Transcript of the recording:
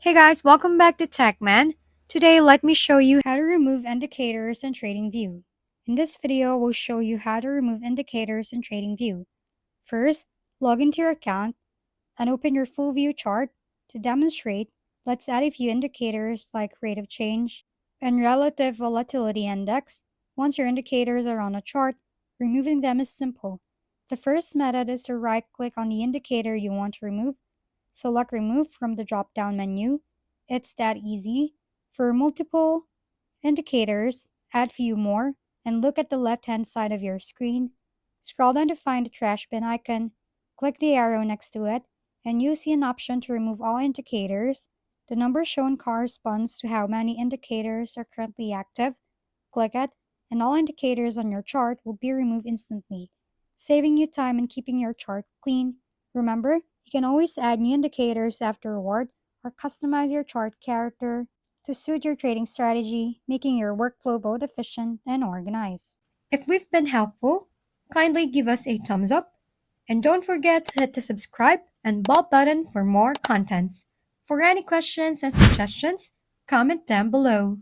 Hey guys, welcome back to TechMan. Today, let me show you how to remove indicators in TradingView. In this video, we'll show you how to remove indicators in TradingView. First, log into your account and open your full view chart. To demonstrate, let's add a few indicators like rate of change and relative volatility index. Once your indicators are on a chart, removing them is simple. The first method is to right-click on the indicator you want to remove. Select Remove from the drop-down menu. It's that easy. For multiple indicators, add few more, and look at the left-hand side of your screen. Scroll down to find the trash bin icon. Click the arrow next to it, and you see an option to remove all indicators. The number shown corresponds to how many indicators are currently active. Click it, and all indicators on your chart will be removed instantly, saving you time and keeping your chart clean. Remember, you can always add new indicators afterward or customize your chart character to suit your trading strategy, making your workflow both efficient and organized. If we've been helpful, kindly give us a thumbs up and don't forget to hit the subscribe and bell button for more contents. For any questions and suggestions, comment down below.